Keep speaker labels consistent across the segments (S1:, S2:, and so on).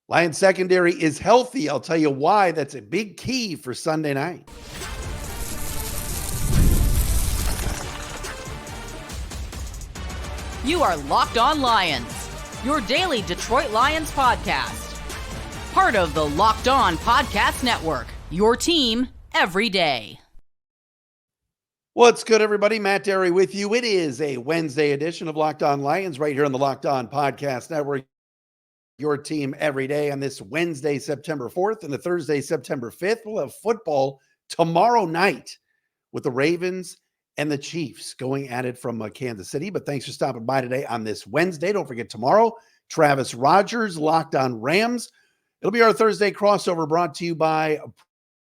S1: Lions secondary is healthy. I'll tell you why. That's a big key for Sunday night.
S2: You are Locked On Lions, your daily Detroit Lions podcast. Part of the Locked On Podcast Network, your team every day.
S1: What's good, everybody? Matt Derry with you. It is a Wednesday edition of Locked On Lions right here on the Locked On Podcast Network, your team every day on this Wednesday, September 4th, and the Thursday, September 5th. We'll have football tomorrow night with the Ravens and the Chiefs going at it from Kansas City. But thanks for stopping by today on this Wednesday. Don't forget tomorrow, Travis Rogers, Locked On Rams. It'll be our Thursday crossover brought to you by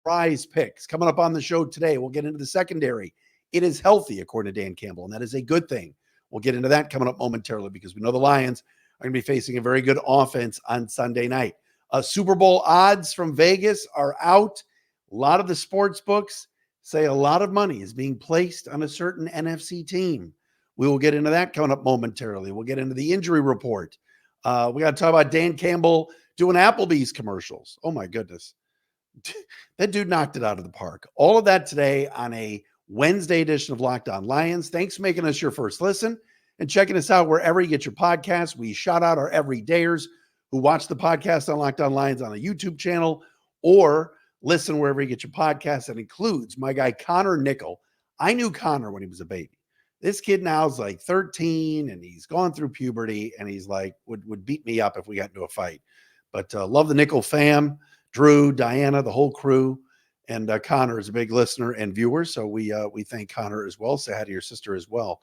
S1: PrizePicks. Coming up on the show today, we'll get into the secondary. It is healthy, according to Dan Campbell, and that is a good thing. We'll get into that coming up momentarily because we know the Lions are going to be facing a very good offense on Sunday night. Super Bowl odds from Vegas are out. A lot of the sports books say a lot of money is being placed on a certain NFC team. We will get into that coming up momentarily. We'll get into the injury report. We got to talk about Dan Campbell doing Applebees commercials. Oh, my goodness. That dude knocked it out of the park. All of that today on a Wednesday edition of Locked On Lions. Thanks for making us your first listen and checking us out wherever you get your podcasts. We shout out our everydayers who watch the podcast on Locked On Lions on a YouTube channel or listen wherever you get your podcasts. That includes my guy, Connor Nickel. I knew Connor when he was a baby. This kid now is like 13 and he's gone through puberty and he's like, would beat me up if we got into a fight. But love the Nickel fam, Drew, Diana, the whole crew. And Connor is a big listener and viewer. So we thank Connor as well. Say hi to your sister as well.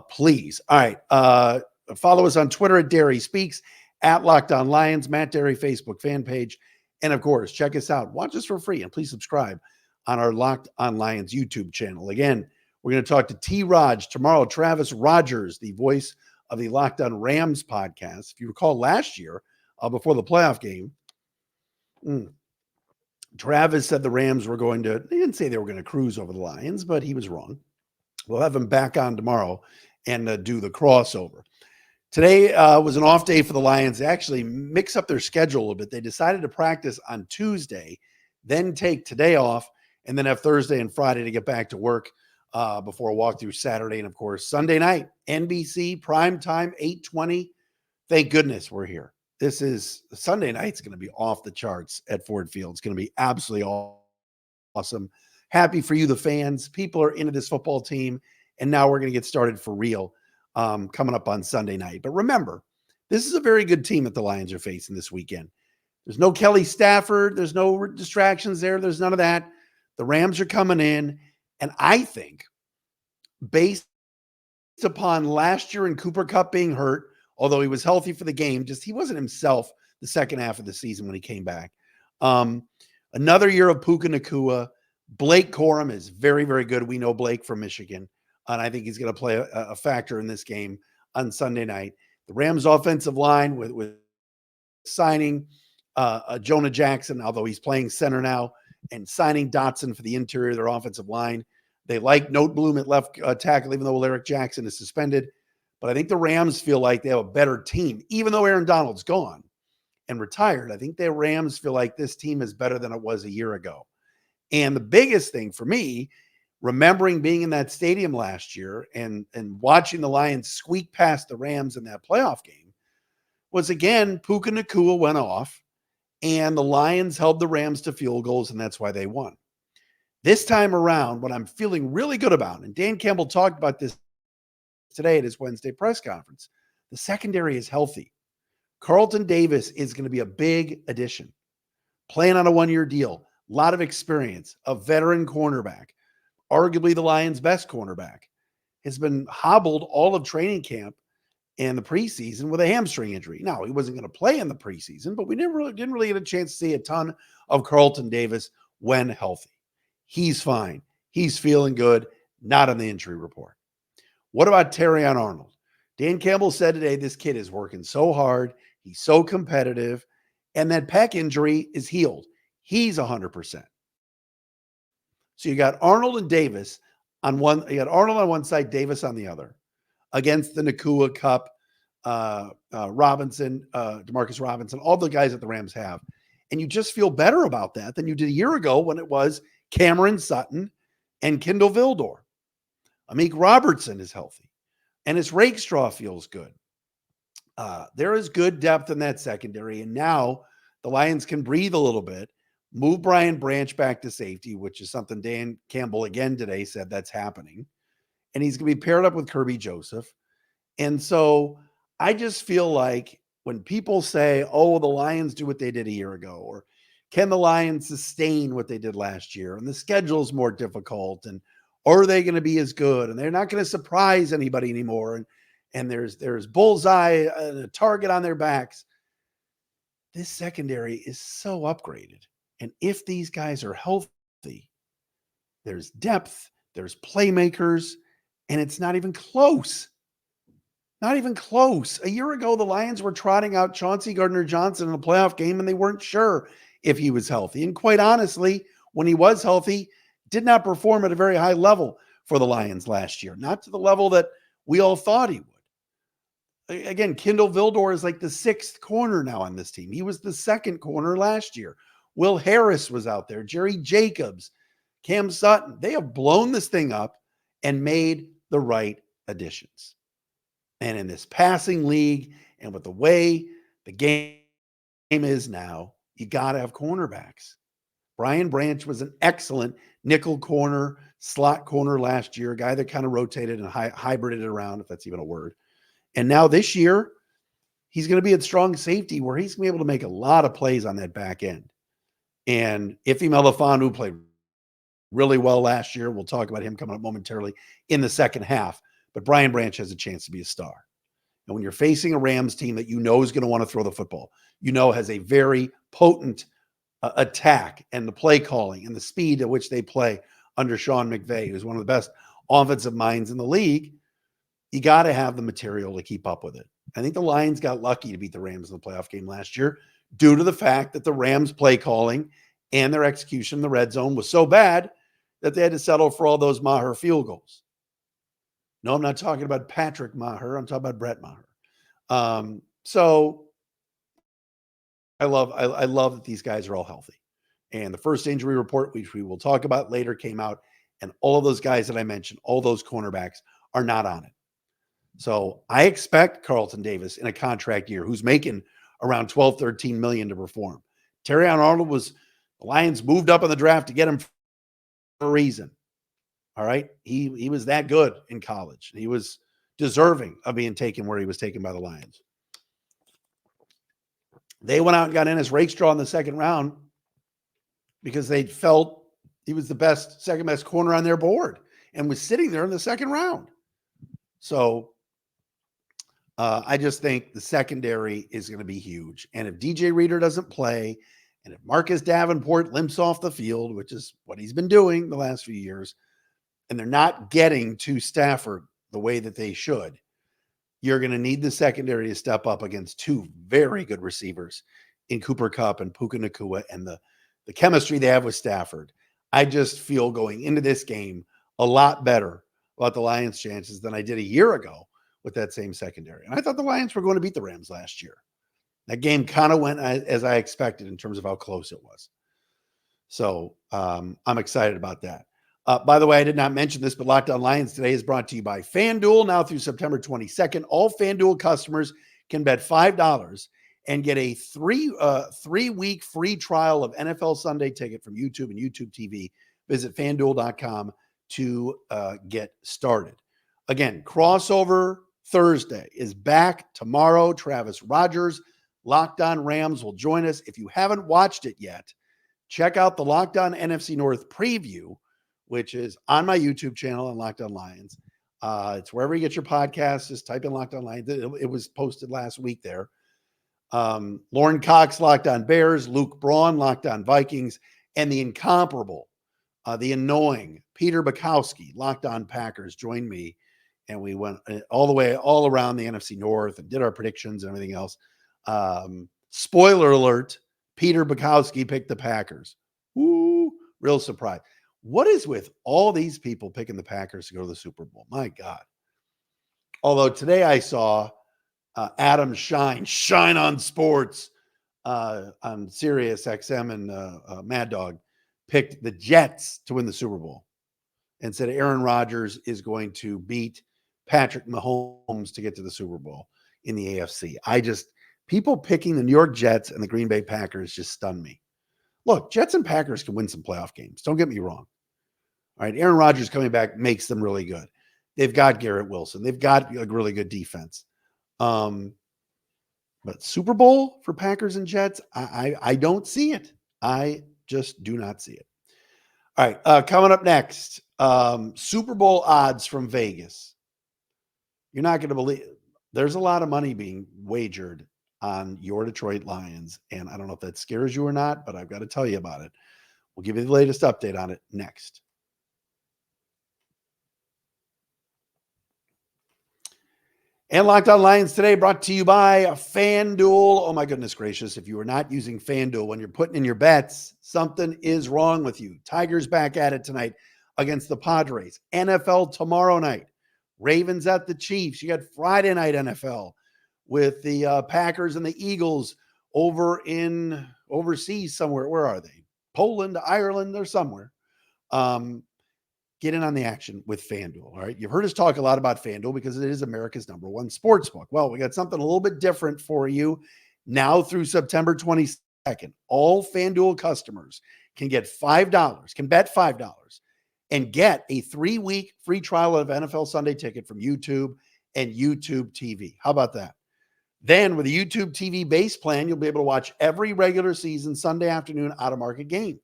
S1: Please. All right. Follow us on Twitter at Derry Speaks, at Locked On Lions, Matt Derry Facebook fan page. And of course, check us out. Watch us for free. And please subscribe on our Locked On Lions YouTube channel. Again, we're going to talk to T-Raj tomorrow. Travis Rogers, the voice of the Locked On Rams podcast. If you recall last year, before the playoff game, Travis said the Rams were going to, they didn't say they were going to cruise over the Lions, but he was wrong. We'll have him back on tomorrow and do the crossover. Today was an off day for the Lions. They actually mix up their schedule a little bit. They decided to practice on Tuesday, then take today off, and then have Thursday and Friday to get back to work before a walk through Saturday. And of course, Sunday night, NBC, prime time, 8:20. Thank goodness we're here. This is Sunday night's going to be off the charts at Ford Field. It's going to be absolutely awesome. Happy for you, the fans. People are into this football team, and now we're going to get started for real coming up on Sunday night. But remember, this is a very good team that the Lions are facing this weekend. There's no Kelly Stafford. There's no distractions there. There's none of that. The Rams are coming in, and I think based upon last year and Cooper Kupp being hurt, although he was healthy for the game, just he wasn't himself the second half of the season when he came back. Another year of Puka Nacua. Blake Corum is very, very good. We know Blake from Michigan, and I think he's going to play a factor in this game on Sunday night. The Rams' offensive line with signing Jonah Jackson, although he's playing center now, and signing Dotson for the interior of their offensive line. They like Noteboom at left tackle, even though Alaric Jackson is suspended. But I think the Rams feel like they have a better team, even though Aaron Donald's gone and retired. I think the Rams feel like this team is better than it was a year ago. And the biggest thing for me, remembering being in that stadium last year and watching the Lions squeak past the Rams in that playoff game, was again, Puka Nacua went off and the Lions held the Rams to field goals, and that's why they won. This time around, what I'm feeling really good about, and Dan Campbell talked about this today at his Wednesday press conference, the secondary is healthy. Carlton Davis is going to be a big addition. Playing on a one-year deal, a lot of experience, a veteran cornerback, arguably the Lions' best cornerback, has been hobbled all of training camp and the preseason with a hamstring injury. Now, he wasn't going to play in the preseason, but we didn't really get a chance to see a ton of Carlton Davis when healthy. He's fine. He's feeling good, not on the injury report. What about Terrion Arnold? Dan Campbell said today this kid is working so hard. He's so competitive. And that pec injury is healed. He's 100%. So you got Arnold and Davis on one. You got Arnold on one side, Davis on the other, against the Nacua Cup Robinson, Demarcus Robinson, all the guys that the Rams have. And you just feel better about that than you did a year ago when it was Cameron Sutton and Kindle Vildor. Amik Robertson is healthy. And his Rakestraw feels good. There is good depth in that secondary. And now the Lions can breathe a little bit, move Brian Branch back to safety, which is something Dan Campbell again today said that's happening. And he's going to be paired up with Kirby Joseph. And so I just feel like when people say, oh, the Lions do what they did a year ago, or can the Lions sustain what they did last year? And the schedule's more difficult. And are they going to be as good? And they're not going to surprise anybody anymore. And there's bullseye and a target on their backs. This secondary is so upgraded. And if these guys are healthy, there's depth, there's playmakers, and it's not even close. Not even close. A year ago, the Lions were trotting out Chauncey Gardner-Johnson in a playoff game, and they weren't sure if he was healthy. And quite honestly, when he was healthy, did not perform at a very high level for the Lions last year. Not to the level that we all thought he would. Again, Kindle Vildor is like the sixth corner now on this team. He was the second corner last year. Will Harris was out there. Jerry Jacobs, Cam Sutton. They have blown this thing up and made the right additions. And in this passing league and with the way the game is now, you got to have cornerbacks. Brian Branch was an excellent nickel corner, slot corner last year, a guy that kind of rotated and hybrided around, if that's even a word. And now this year, he's going to be at strong safety where he's going to be able to make a lot of plays on that back end. And Ife Melifonwu played really well last year. We'll talk about him coming up momentarily in the second half. But Brian Branch has a chance to be a star. And when you're facing a Rams team that you know is going to want to throw the football, you know has a very potent attack and the play calling and the speed at which they play under Sean McVay, who's one of the best offensive minds in the league, you got to have the material to keep up with it. I think the Lions got lucky to beat the Rams in the playoff game last year due to the fact that the Rams play calling and their execution in the red zone was so bad that they had to settle for all those Maher field goals. No, I'm not talking about Patrick Maher. I'm talking about Brett Maher. So I love that these guys are all healthy. And the first injury report, which we will talk about later, came out, and all of those guys that I mentioned, all those cornerbacks are not on it. So I expect Carlton Davis in a contract year who's making around 12, 13 million to perform. Terrion Arnold the Lions moved up in the draft to get him for a reason. All right. He was that good in college. He was deserving of being taken where he was taken by the Lions. They went out and got Ennis Rakestraw in the second round because they felt he was the second best corner on their board and was sitting there in the second round. So I just think the secondary is going to be huge. And if DJ Reader doesn't play, and if Marcus Davenport limps off the field, which is what he's been doing the last few years, and they're not getting to Stafford the way that they should, you're going to need the secondary to step up against two very good receivers in Cooper Kupp and Puka Nacua, and the chemistry they have with Stafford. I just feel going into this game a lot better about the Lions' chances than I did a year ago with that same secondary. And I thought the Lions were going to beat the Rams last year. That game kind of went as I expected in terms of how close it was. So I'm excited about that. By the way, I did not mention this, but Locked On Lions today is brought to you by FanDuel. Now through September 22nd, all FanDuel customers can bet $5 and get a three-week free trial of NFL Sunday Ticket from YouTube and YouTube TV. Visit FanDuel.com to get started. Again, Crossover Thursday is back tomorrow. Travis Rogers, Locked On Rams, will join us. If you haven't watched it yet, check out the Locked On NFC North preview, which is on my YouTube channel and Locked On Lions. It's wherever you get your podcasts. Just type in Locked On Lions. It was posted last week there. Lauren Cox, Locked On Bears, Luke Braun, Locked On Vikings, and the incomparable, the annoying Peter Bukowski, Locked On Packers, joined me, and we went all around the NFC North and did our predictions and everything else. Spoiler alert, Peter Bukowski picked the Packers. Ooh, real surprise. What is with all these people picking the Packers to go to the Super Bowl? My God. Although today I saw Adam Shine on Sports on Sirius XM and Mad Dog picked the Jets to win the Super Bowl and said Aaron Rodgers is going to beat Patrick Mahomes to get to the Super Bowl in the AFC. People picking the New York Jets and the Green Bay Packers just stun me. Look, Jets and Packers can win some playoff games. Don't get me wrong. All right, Aaron Rodgers coming back makes them really good. They've got Garrett Wilson. They've got a really good defense. But Super Bowl for Packers and Jets, I don't see it. I just do not see it. All right, coming up next, Super Bowl odds from Vegas. You're not going to believe it. There's a lot of money being wagered on your Detroit Lions, and I don't know if that scares you or not, but I've got to tell you about it. We'll give you the latest update on it next. And Locked On Lions today brought to you by FanDuel. Oh, my goodness gracious. If you are not using FanDuel when you're putting in your bets, something is wrong with you. Tigers back at it tonight against the Padres. NFL tomorrow night. Ravens at the Chiefs. You got Friday night NFL with the Packers and the Eagles over in overseas somewhere. Where are they? Poland, Ireland, they're somewhere. Get in on the action with FanDuel. All right. You've heard us talk a lot about FanDuel because it is America's #1 sports book. Well, we got something a little bit different for you now through September 22nd. All FanDuel customers can get $5, can bet $5 and get a 3-week free trial of NFL Sunday Ticket from YouTube and YouTube TV. How about that? Then with a YouTube TV base plan, you'll be able to watch every regular season Sunday afternoon out-of-market game.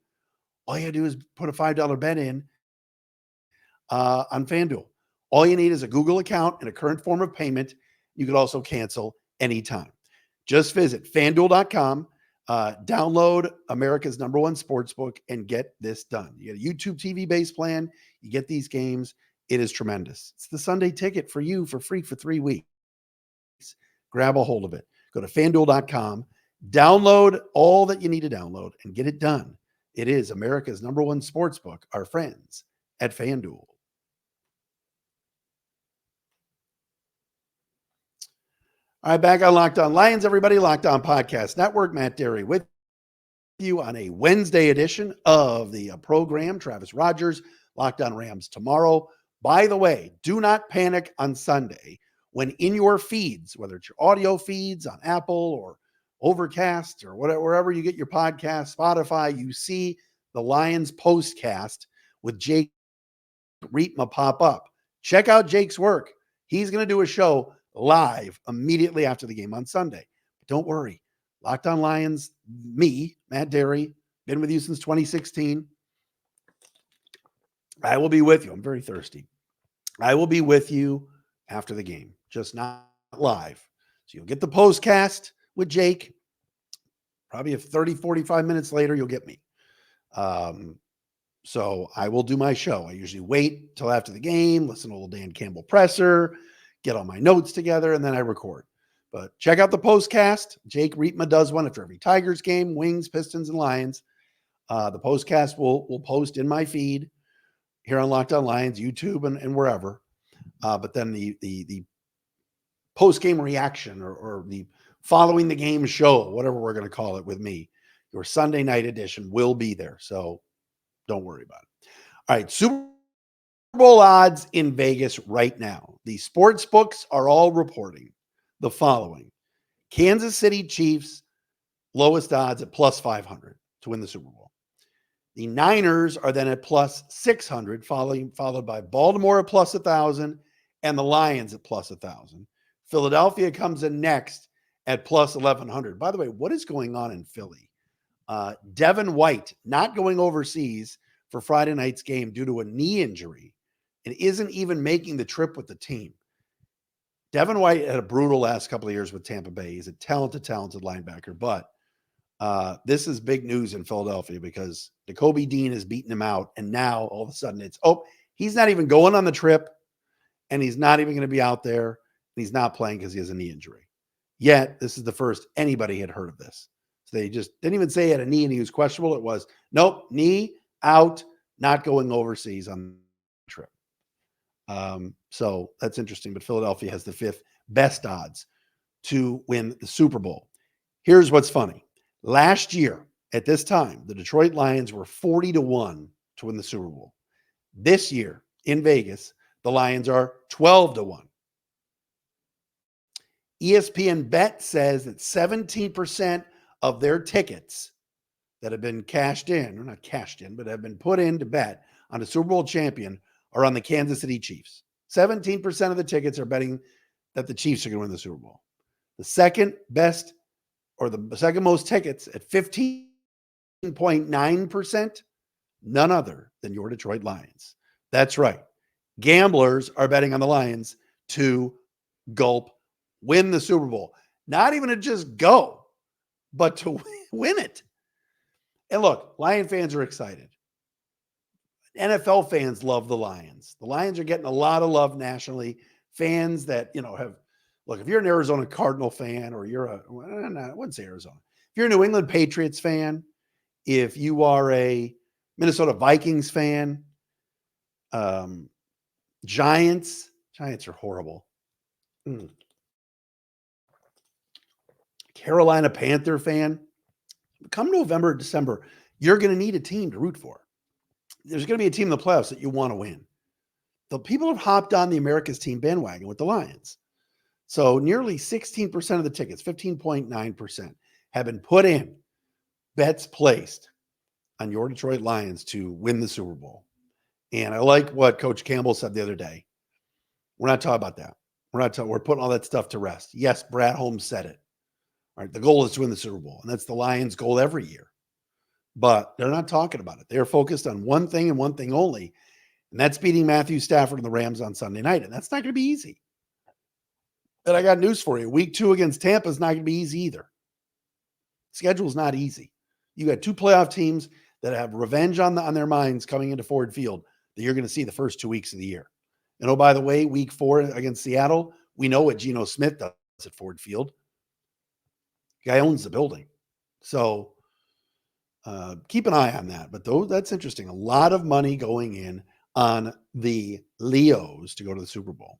S1: All you got to do is put a $5 bet in on FanDuel. All you need is a Google account and a current form of payment. You could also cancel anytime. Just visit FanDuel.com, download America's #1 sportsbook, and get this done. You get a YouTube TV base plan. You get these games. It is tremendous. It's the Sunday Ticket for you for free for 3 weeks. Grab a hold of it. Go to FanDuel.com, download all that you need to download, and get it done. It is America's #1 sportsbook, our friends at FanDuel. All right, back on Locked On Lions, everybody. Locked On Podcast Network. Matt Derry with you on a Wednesday edition of the program. Travis Rogers, Locked On Rams tomorrow. By the way, do not panic on Sunday when in your feeds, whether it's your audio feeds on Apple or Overcast or whatever, wherever you get your podcast, Spotify, you see the Lions postcast with Jake Rietma pop up. Check out Jake's work. He's going to do a show live immediately after the game on Sunday. But don't worry. Locked On Lions, me, Matt Derry, been with you since 2016. I will be with you. I'm very thirsty. I will be with you after the game, just not live. So you'll get the postcast with Jake. Probably 30, 45 minutes later, you'll get me. So I will do my show. I usually wait till after the game, listen to a little Dan Campbell presser, get all my notes together, and then I record. But check out the postcast. Jake Rietma does one after every Tigers game, Wings, Pistons, and Lions. The postcast will post in my feed here on Locked On Lions, YouTube, and wherever. But then the post-game reaction or the following the game show, whatever we're going to call it with me, your Sunday night edition will be there. So don't worry about it. All right, Super Bowl odds in Vegas right now. The sports books are all reporting the following. Kansas City Chiefs, lowest odds at plus 500 to win the Super Bowl. The Niners are then at plus 600, followed by Baltimore at plus 1,000 and the Lions at plus 1,000. Philadelphia comes in next at plus 1,100. By the way, what is going on in Philly? Devin White not going overseas for Friday night's game due to a knee injury and isn't even making the trip with the team. Devin White had a brutal last couple of years with Tampa Bay. He's a talented linebacker, but this is big news in Philadelphia because Jacoby Dean has beaten him out, and now all of a sudden he's not even going on the trip, and he's not even going to be out there, and he's not playing because he has a knee injury. Yet, this is the first anybody had heard of this. So they just didn't even say he had a knee and he was questionable. It was, nope, knee, out, not going overseas on the trip. So that's interesting, but Philadelphia has the 5th best odds to win the Super Bowl. Here's what's funny. Last year, at this time, the Detroit Lions were 40-1 to win the Super Bowl. This year in Vegas, the Lions are 12-1. ESPN Bet says that 17% of their tickets that have been cashed in, or not cashed in, but have been put in to bet on a Super Bowl champion are on the Kansas City Chiefs. 17% of the tickets are betting that the Chiefs are going to win the Super Bowl. The second best, or the second most tickets at 15.9%, none other than your Detroit Lions. That's right. Gamblers are betting on the Lions to win the Super Bowl. Not even to just go, but to win it. And look, Lion fans are excited. NFL fans love the Lions. The Lions are getting a lot of love nationally. Fans that, have, look, if you're an Arizona Cardinal fan, or you're I wouldn't say Arizona. If you're a New England Patriots fan, if you are a Minnesota Vikings fan, Giants are horrible. Carolina Panther fan, come November, December, you're going to need a team to root for. There's going to be a team in the playoffs that you want to win. The people have hopped on the America's team bandwagon with the Lions. So nearly 16% of the tickets, 15.9%, have been put in, bets placed on your Detroit Lions to win the Super Bowl. And I like what Coach Campbell said the other day. We're not talking about that. We're putting all that stuff to rest. Yes, Brad Holmes said it. All right, the goal is to win the Super Bowl, and that's the Lions' goal every year. But they're not talking about it. They're focused on one thing and one thing only, and that's beating Matthew Stafford and the Rams on Sunday night, and that's not going to be easy. But I got news for you. Week 2 against Tampa is not going to be easy either. Schedule's not easy. You got 2 playoff teams that have revenge on their minds coming into Ford Field that you're going to see the first 2 weeks of the year. And oh, by the way, week 4 against Seattle, we know what Geno Smith does at Ford Field. Guy owns the building. So keep an eye on that. But that's interesting. A lot of money going in on the Leos to go to the Super Bowl.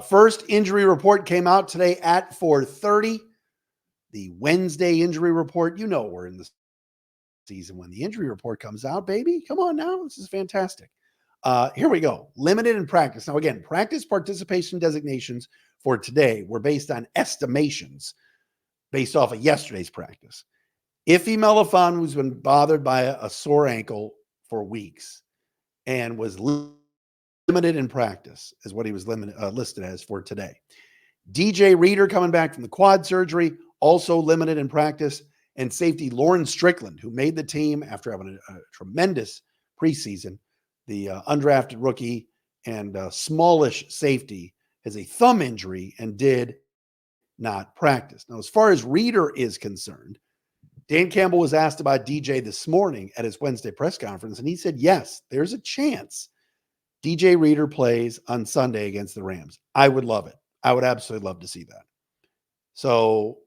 S1: First injury report came out today at 4:30. The Wednesday injury report. We're in the season when the injury report comes out, baby. Come on now. This is fantastic. Here we go. Limited in practice. Now, again, practice participation designations for today were based on estimations based off of yesterday's practice. Iffy Melifon, who's been bothered by a sore ankle for weeks and was limited in practice, is what he was listed as for today. DJ Reader coming back from the quad surgery, also limited in practice. And safety Lauren Strickland, who made the team after having a tremendous preseason, the undrafted rookie and smallish safety, has a thumb injury and did not practice. Now, as far as Reader is concerned, Dan Campbell was asked about DJ this morning at his Wednesday press conference, and he said, yes, there's a chance DJ Reader plays on Sunday against the Rams. I would love it. I would absolutely love to see that. So,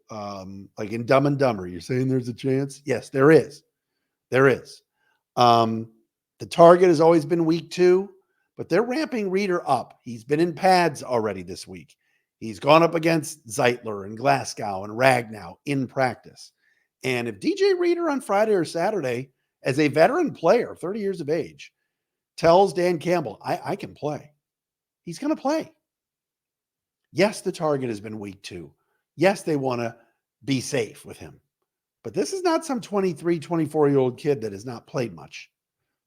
S1: like in Dumb and Dumber, you're saying there's a chance? Yes, there is. There is. The target has always been week 2, but they're ramping Reader up. He's been in pads already this week. He's gone up against Zeitler and Glasgow and Ragnow in practice. And if DJ Reader on Friday or Saturday, as a veteran player, 30 years of age, tells Dan Campbell, I can play, he's going to play. Yes, the target has been week 2. Yes, they want to be safe with him. But this is not some 23, 24-year-old kid that has not played much.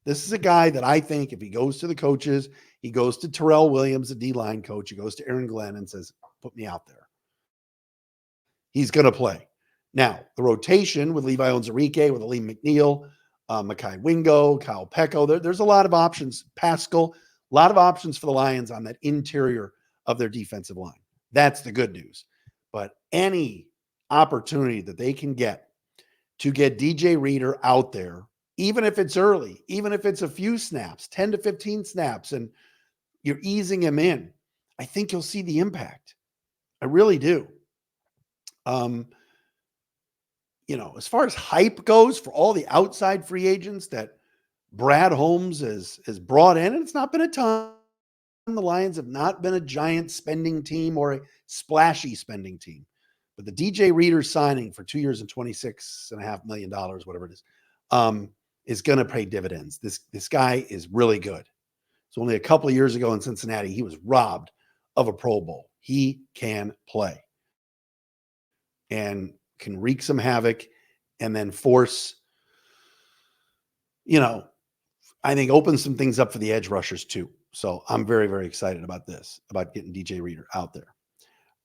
S1: This is a guy that I think if he goes to the coaches, he goes to Terrell Williams, the D-line coach, he goes to Aaron Glenn and says, put me out there. He's going to play. Now, the rotation with Levi Onwuzurike, with Aleem McNeil, Mekhi Wingo, Kyle Pecco, there's a lot of options. Pascal, a lot of options for the Lions on that interior of their defensive line. That's the good news. But any opportunity that they can get to get DJ Reader out there, even if it's early, even if it's a few snaps, 10 to 15 snaps, and you're easing him in, I think you'll see the impact. I really do. As far as hype goes for all the outside free agents that Brad Holmes has brought in, and it's not been a ton, the Lions have not been a giant spending team or a splashy spending team. But the DJ Reader signing for 2 years and $26.5 million, whatever it is going to pay dividends. This guy is really good. So only a couple of years ago in Cincinnati, he was robbed of a Pro Bowl. He can play and can wreak some havoc and then force, I think open some things up for the edge rushers too. So I'm very, very excited about this, about getting DJ Reader out there.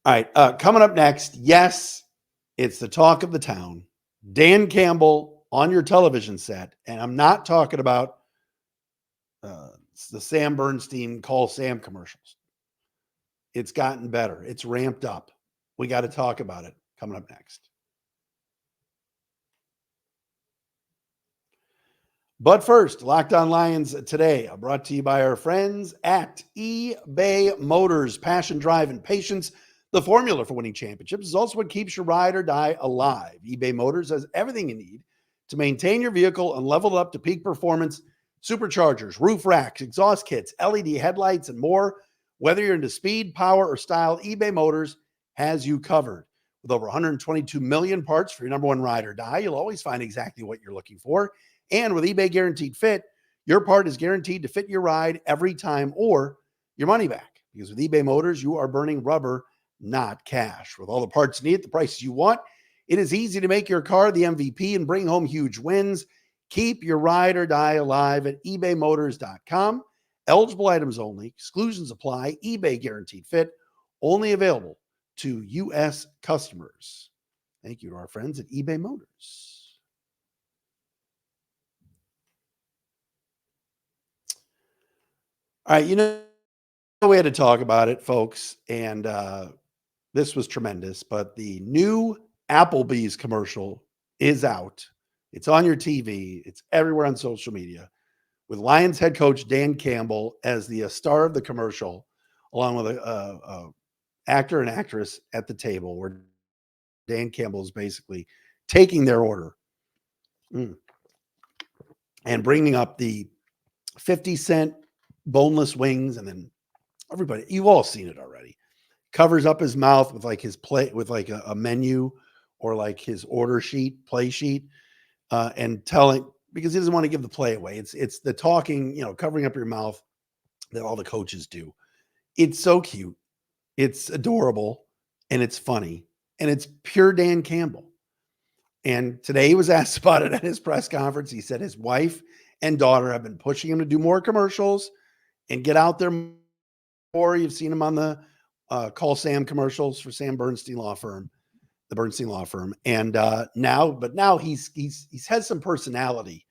S1: All right, coming up next, yes, it's the talk of the town. Dan Campbell on your television set, and I'm not talking about the Sam Bernstein Call Sam commercials. It's gotten better. It's ramped up. We got to talk about it coming up next. But first, Locked On Lions today are brought to you by our friends at eBay Motors. Passion, drive, and patience. The formula for winning championships is also what keeps your ride or die alive. eBay Motors has everything you need to maintain your vehicle and level it up to peak performance. Superchargers, roof racks, exhaust kits, LED headlights, and more. Whether you're into speed, power, or style, eBay Motors has you covered. With over 122 million parts for your number one ride or die, you'll always find exactly what you're looking for. And with eBay Guaranteed Fit, your part is guaranteed to fit your ride every time or your money back. Because with eBay Motors, you are burning rubber, not cash. With all the parts you need at the prices you want, it is easy to make your car the MVP and bring home huge wins. Keep your ride or die alive at ebaymotors.com. Eligible items only. Exclusions apply. eBay Guaranteed Fit. Only available to U.S. customers. Thank you to our friends at eBay Motors. All right, we had to talk about it, folks, and this was tremendous, but the new Applebees commercial is out. It's on your TV. It's everywhere on social media with Lions head coach Dan Campbell as the star of the commercial, along with a actor and actress at the table where Dan Campbell is basically taking their order and bringing up the 50-cent boneless wings, and then everybody, you've all seen it already, covers up his mouth with like his plate, with like a menu or like his order sheet, play sheet, and telling, because he doesn't want to give the play away. It's the talking, covering up your mouth that all the coaches do. It's so cute. It's adorable, and it's funny, and it's pure Dan Campbell. And today he was asked about it at his press conference. He said his wife and daughter have been pushing him to do more commercials and get out there more. You've seen him on the Call Sam commercials for Sam Bernstein Law Firm, the Bernstein Law Firm. And now he's has some personality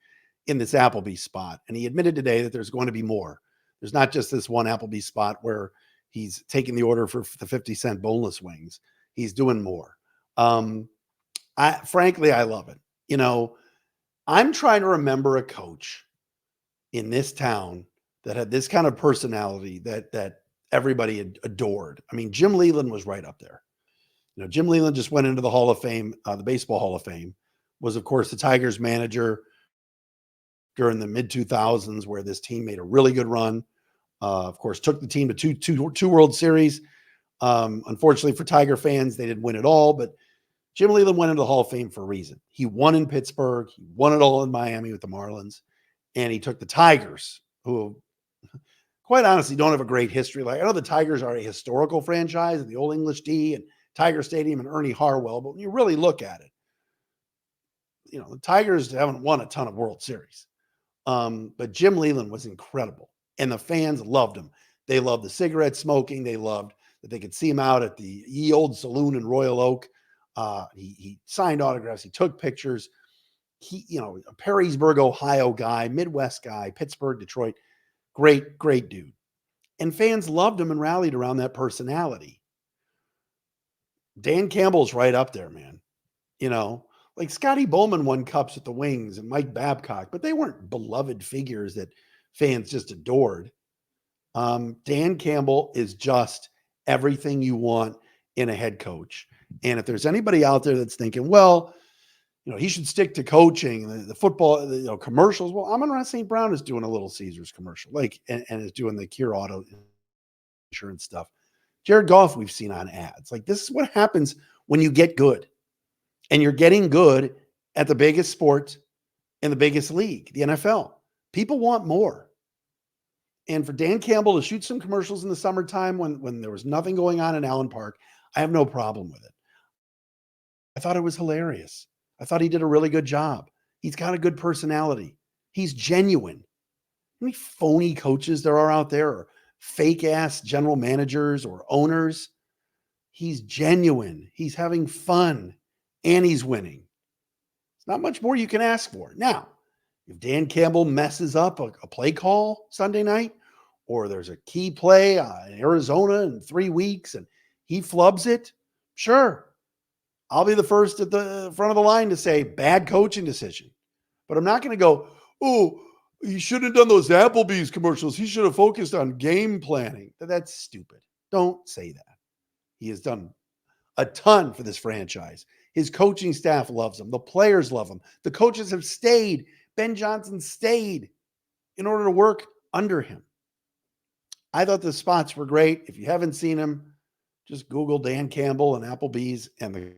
S1: in this Applebee's spot. And he admitted today that there's going to be more. There's not just this one Applebee's spot where he's taking the order for the 50-cent boneless wings. He's doing more. Frankly, I love it. I'm trying to remember a coach in this town that had this kind of personality that everybody adored. I mean, Jim Leland was right up there. Jim Leland just went into the Hall of Fame, the Baseball Hall of Fame, was, of course, the Tigers manager during the mid-2000s, where this team made a really good run. Of course, took the team to two World Series. Unfortunately for Tiger fans, they didn't win it all, but Jim Leland went into the Hall of Fame for a reason. He won in Pittsburgh. He won it all in Miami with the Marlins. And he took the Tigers, who quite honestly don't have a great history. Like, I know the Tigers are a historical franchise and the Old English D and Tiger Stadium and Ernie Harwell, but when you really look at it, the Tigers haven't won a ton of World Series. But Jim Leland was incredible, and the fans loved him. They loved the cigarette smoking. They loved that they could see him out at the Ye Old Saloon in Royal Oak. He signed autographs. He took pictures. He, a Perrysburg, Ohio guy, Midwest guy, Pittsburgh, Detroit. Great, great dude. And fans loved him and rallied around that personality. Dan Campbell's right up there, man. Like Scotty Bowman won cups with the Wings and Mike Babcock, but they weren't beloved figures that fans just adored. Dan Campbell is just everything you want in a head coach. And if there's anybody out there that's thinking, well, he should stick to coaching, the football, commercials. Well, Amon-Ra St. Brown is doing a Little Caesars commercial, and is doing the Cure Auto insurance stuff. Jared Goff, we've seen on ads. Like, this is what happens when you get good. And you're getting good at the biggest sport in the biggest league, the NFL. People want more. And for Dan Campbell to shoot some commercials in the summertime when there was nothing going on in Allen Park, I have no problem with it. I thought it was hilarious. I thought he did a really good job. He's got a good personality. He's genuine. How many phony coaches there are out there, or fake ass general managers or owners? He's genuine. He's having fun, and he's winning. It's not much more you can ask for. Now, if Dan Campbell messes up a play call Sunday night, or there's a key play in Arizona in 3 weeks and he flubs it, sure, I'll be the first at the front of the line to say bad coaching decision. But I'm not going to go, oh, he shouldn't have done those Applebees commercials. He should have focused on game planning. That's stupid. Don't say that. He has done a ton for this franchise. His coaching staff loves him. The players love him. The coaches have stayed. Ben Johnson stayed in order to work under him. I thought the spots were great. If you haven't seen him, just Google Dan Campbell and Applebees, and the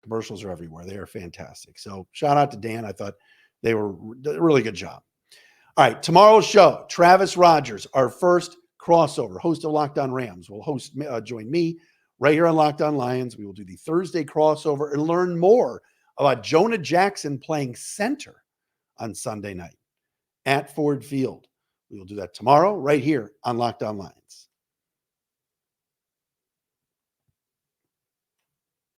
S1: commercials are everywhere. They are fantastic. So shout out to Dan. I thought they were a really good job. All right, tomorrow's show, Travis Rogers, our first crossover, host of Locked On Rams, will join me right here on Locked On Lions. We will do the Thursday crossover and learn more about Jonah Jackson playing center on Sunday night at Ford Field. We will do that tomorrow right here on Locked On Lions.